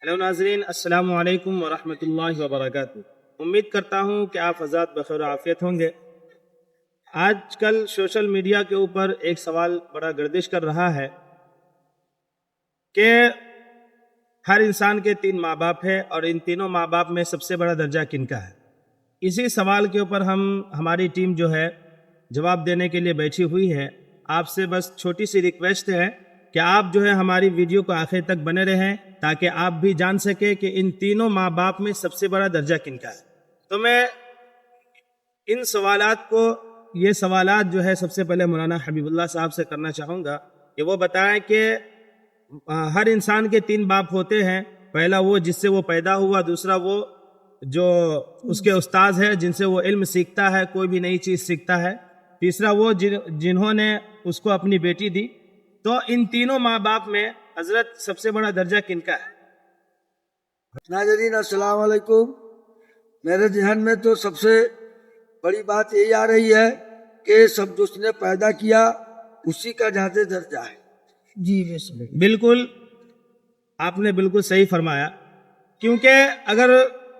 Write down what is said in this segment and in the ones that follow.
Hello ناظرین، السلام علیکم ورحمۃ اللہ وبرکاتہ۔ امید کرتا ہوں کہ آپ حضرات بخیر و عافیت ہوں گے۔ آج کل سوشل میڈیا کے اوپر ایک سوال بڑا گردش کر رہا ہے کہ ہر انسان کے 3 ماں باپ ہیں اور ان تینوں ماں باپ میں سب سے بڑا درجہ کن کا ہے۔ اسی سوال کے اوپر ہماری ٹیم جو ہے جواب دینے کے لیے بیٹھی ہوئی ہے۔ آپ سے بس چھوٹی سی ریکویسٹ ہے کہ آپ جو ہے ہماری ویڈیو کو آخر تک بنے رہیں تاکہ آپ بھی جان سکیں کہ ان تینوں ماں باپ میں سب سے بڑا درجہ کن کا ہے۔ تو میں ان یہ سوالات جو ہے سب سے پہلے مولانا حبیب اللہ صاحب سے کرنا چاہوں گا کہ وہ بتائیں کہ ہر انسان کے 3 باپ ہوتے ہیں۔ پہلا وہ جس سے وہ پیدا ہوا، دوسرا وہ جو اس کے استاذ ہے جن سے وہ علم سیکھتا ہے، کوئی بھی نئی چیز سیکھتا ہے، تیسرا وہ جنہوں نے اس کو اپنی بیٹی دی۔ تو ان تینوں ماں باپ میں حضرت سب سے بڑا درجہ کن کا ہے؟ ناظرین السلام علیکم۔ میرے ذہن میں تو سب سے بڑی بات یہی آ رہی ہے کہ سب جو اس نے پیدا کیا اسی کا زیادہ درجہ ہے۔ جی بالکل، آپ نے بالکل صحیح فرمایا، کیونکہ اگر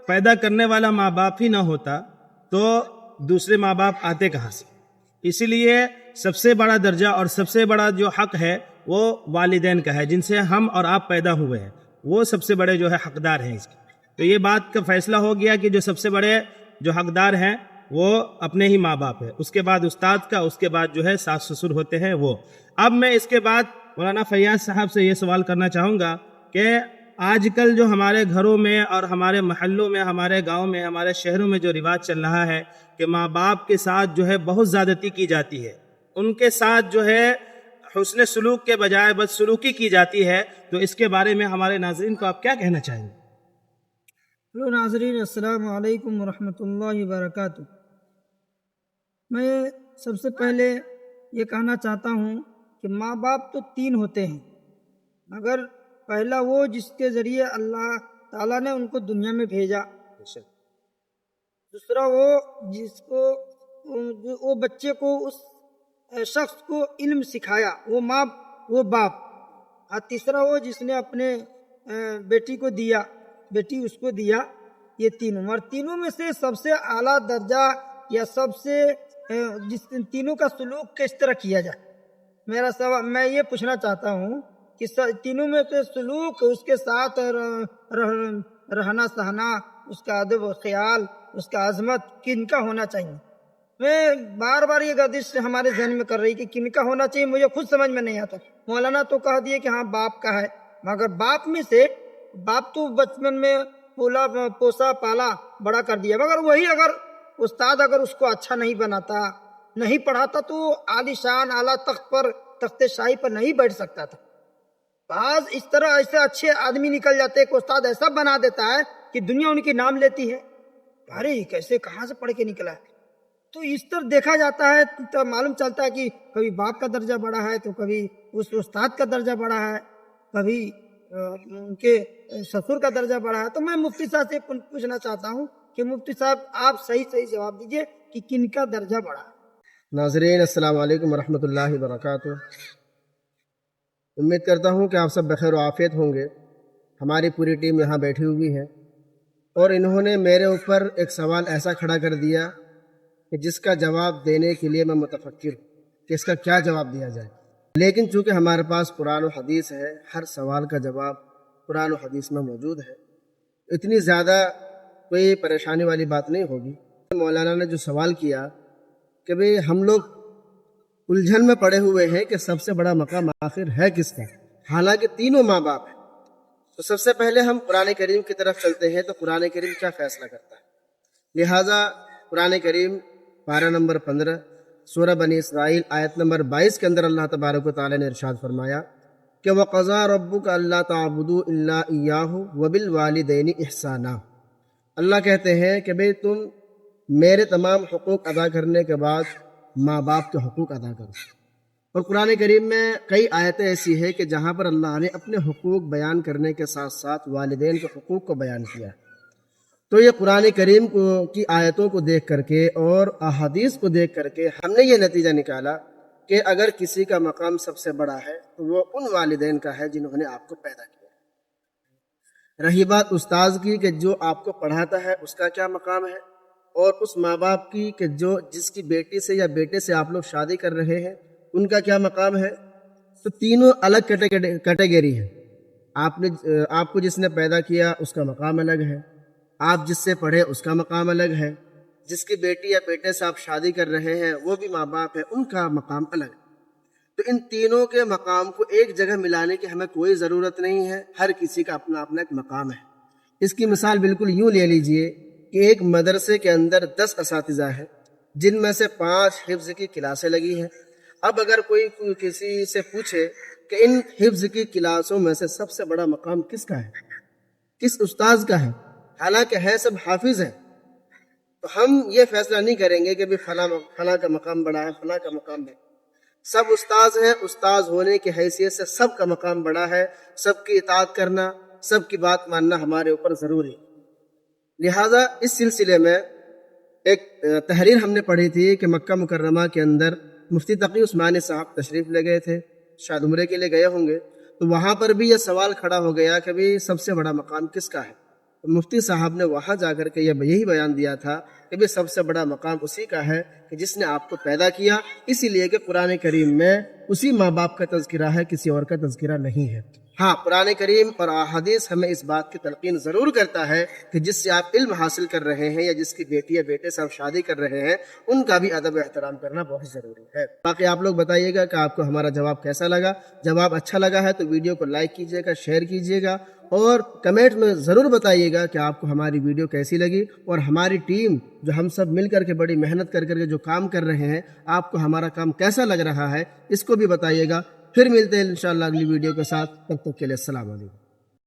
پیدا کرنے والا ماں باپ ہی نہ ہوتا تو دوسرے ماں باپ آتے کہاں سے؟ اسی لیے سب سے بڑا درجہ اور سب سے بڑا جو حق ہے وہ والدین کا ہے، جن سے ہم اور آپ پیدا ہوئے ہیں، وہ سب سے بڑے جو ہے حقدار ہیں اس کے۔ تو یہ بات کا فیصلہ ہو گیا کہ جو سب سے بڑے جو حقدار ہیں وہ اپنے ہی ماں باپ ہے، اس کے بعد استاد کا، اس کے بعد جو ہے ساس سسر ہوتے ہیں وہ۔ اب میں اس کے بعد مولانا فیاض صاحب سے یہ سوال کرنا چاہوں گا کہ آج کل جو ہمارے گھروں میں اور ہمارے محلوں میں، ہمارے گاؤں میں، ہمارے شہروں میں جو رواج چل رہا ہے کہ ماں باپ کے ساتھ جو ہے بہت زیادتی کی جاتی ہے، ان کے ساتھ جو ہے حسن سلوک کے بجائے بدسلوکی کی جاتی ہے، تو اس کے بارے میں ہمارے ناظرین کو آپ کیا کہنا چاہیں گے؟ ہلو ناظرین، السلام علیکم ورحمۃ اللہ وبرکاتہ۔ میں سب سے پہلے یہ کہنا چاہتا ہوں کہ ماں باپ تو 3 ہوتے ہیں، مگر پہلا وہ جس کے ذریعے اللہ تعالیٰ نے ان کو دنیا میں بھیجا، دوسرا وہ جس کو وہ بچے کو اس شخص کو علم سکھایا، وہ باپ، اور تیسرا وہ جس نے اپنے بیٹی کو دیا، بیٹی اس کو دیا۔ یہ تینوں، اور تینوں میں سے سب سے اعلیٰ درجہ یا سب سے جس تینوں کا سلوک کس طرح کیا جائے، میرا سوال میں یہ پوچھنا چاہتا ہوں کہ تینوں میں سے سلوک، اس کے ساتھ رہنا سہنا، اس کا ادب و خیال، اس کا عظمت کن کا ہونا چاہیے؟ میں بار بار یہ گردش ہمارے ذہن میں کر رہی کہ کن کا ہونا چاہیے، مجھے خود سمجھ میں نہیں آتا۔ مولانا تو کہہ دیے کہ ہاں باپ کا ہے، مگر باپ میں سے باپ تو بچپن میں پوسا پالا بڑا کر دیا، مگر وہی اگر استاد اگر اس کو اچھا نہیں بناتا، نہیں پڑھاتا، تو عالی شان اعلیٰ تخت شاہی پر نہیں بیٹھ سکتا تھا۔ بعض اس طرح ایسے اچھے آدمی نکل جاتے کہ استاد ایسا بنا دیتا ہے کہ دنیا ان کی نام لیتی ہے، ارے کیسے کہاں سے پڑھ کے نکلا ہے۔ تو اس طرح دیکھا جاتا ہے تو معلوم چلتا ہے کہ کبھی باپ کا درجہ بڑا ہے تو کبھی اس استاد کا درجہ بڑا ہے، کبھی ان کے سسر کا درجہ بڑا ہے۔ تو میں مفتی صاحب سے پوچھنا چاہتا ہوں کہ مفتی صاحب آپ صحیح جواب دیجئے کہ کن کا درجہ بڑا ہے؟ ناظرین السلام علیکم ورحمۃ اللہ وبرکاتہ۔ امید کرتا ہوں کہ آپ سب بخیر و عافیت ہوں گے۔ ہماری پوری ٹیم یہاں بیٹھی ہوئی ہے اور انہوں نے میرے اوپر ایک سوال ایسا کھڑا کر دیا کہ جس کا جواب دینے کے لیے میں متفکر ہوں کہ اس کا کیا جواب دیا جائے، لیکن چونکہ ہمارے پاس قرآن و حدیث ہے، ہر سوال کا جواب قرآن و حدیث میں موجود ہے، اتنی زیادہ کوئی پریشانی والی بات نہیں ہوگی۔ مولانا نے جو سوال کیا کہ بھئی ہم لوگ الجھن میں پڑے ہوئے ہیں کہ سب سے بڑا مقام آخر ہے کس کا، حالانکہ تینوں ماں باپ ہیں۔ تو سب سے پہلے ہم قرآن کریم کی طرف چلتے ہیں تو قرآن کریم کیا فیصلہ کرتا ہے۔ لہٰذا قرآن کریم پارہ نمبر 15 سورہ بنی اسرائیل آیت نمبر 22 کے اندر اللہ تبارک و تعالیٰ نے ارشاد فرمایا کہ وَقَضَىٰ رَبُّكَ أَلَّا تَعْبُدُوا إِلَّا إِيَّاهُ وَبِالْوَالِدَيْنِ إِحْسَانًا۔ اللہ کہتے ہیں کہ بھئی تم میرے تمام حقوق ادا کرنے کے بعد ماں باپ کے حقوق ادا کرو۔ اور قرآن کریم میں کئی آیتیں ایسی ہیں کہ جہاں پر اللہ نے اپنے حقوق بیان کرنے کے ساتھ ساتھ والدین کے حقوق کو بیان کیا ہے۔ تو یہ قرآن کریم کی آیتوں کو دیکھ کر کے اور احادیث کو دیکھ کر کے ہم نے یہ نتیجہ نکالا کہ اگر کسی کا مقام سب سے بڑا ہے تو وہ ان والدین کا ہے جنہوں نے آپ کو پیدا کیا۔ رہی بات استاذ کی کہ جو آپ کو پڑھاتا ہے اس کا کیا مقام ہے، اور اس ماں باپ کی کہ جس کی بیٹی سے یا بیٹے سے آپ لوگ شادی کر رہے ہیں ان کا کیا مقام ہے، تو تینوں الگ کیٹیگری ہیں۔ آپ کو جس نے پیدا کیا اس کا مقام الگ ہے، آپ جس سے پڑھے اس کا مقام الگ ہے، جس کی بیٹی یا بیٹے سے آپ شادی کر رہے ہیں وہ بھی ماں باپ ہے، ان کا مقام الگ ہے۔ تو ان تینوں کے مقام کو ایک جگہ ملانے کی ہمیں کوئی ضرورت نہیں ہے، ہر کسی کا اپنا اپنا ایک مقام ہے۔ اس کی مثال بالکل یوں لے لیجئے کہ ایک مدرسے کے اندر 10 اساتذہ ہیں جن میں سے 5 حفظ کی کلاسیں لگی ہیں۔ اب اگر کوئی کسی سے پوچھے کہ ان حفظ کی کلاسوں میں سے سب سے بڑا مقام کس کا ہے، کس استاذ کا ہے، حالانکہ ہے سب حافظ ہیں، تو ہم یہ فیصلہ نہیں کریں گے کہ بھی فلاں کا مقام بڑا ہے، فلاں کا مقام ہے۔ سب استاذ ہیں، استاذ ہونے کی حیثیت سے سب کا مقام بڑا ہے، سب کی اطاعت کرنا، سب کی بات ماننا ہمارے اوپر ضروری ہے۔ لہٰذا اس سلسلے میں ایک تحریر ہم نے پڑھی تھی کہ مکہ مکرمہ کے اندر مفتی تقی عثمانی صاحب تشریف لے گئے تھے، شاید عمرے کے لیے گئے ہوں گے، تو وہاں پر بھی یہ سوال کھڑا ہو گیا کہ بھی سب سے بڑا مقام کس کا ہے؟ تو مفتی صاحب نے وہاں جا کر کے یہی بیان دیا تھا کہ بھی سب سے بڑا مقام اسی کا ہے کہ جس نے آپ کو پیدا کیا، اسی لیے کہ قرآن کریم میں اسی ماں باپ کا تذکرہ ہے، کسی اور کا تذکرہ نہیں ہے۔ ہاں، قرآن کریم اور احادیث ہمیں اس بات کی تلقین ضرور کرتا ہے کہ جس سے آپ علم حاصل کر رہے ہیں یا جس کی بیٹی یا بیٹے سے آپ شادی کر رہے ہیں ان کا بھی ادب و احترام کرنا بہت ضروری ہے۔ باقی آپ لوگ بتائیے گا کہ آپ کو ہمارا جواب کیسا لگا۔ جواب اچھا لگا ہے تو ویڈیو کو لائک کیجیے گا، شیئر کیجیے گا، اور کمنٹ میں ضرور بتائیے گا کہ آپ کو ہماری ویڈیو کیسی لگی، اور ہماری ٹیم جو ہم سب مل کر کے بڑی محنت کر کے جو کام کر رہے ہیں آپ کو ہمارا کام کیسا لگ رہا ہے اس کو بھی بتائیے گا۔ پھر ملتے ہیں انشاءاللہ اگلی ویڈیو کے ساتھ، تب تک کے لیے السلام علیکم۔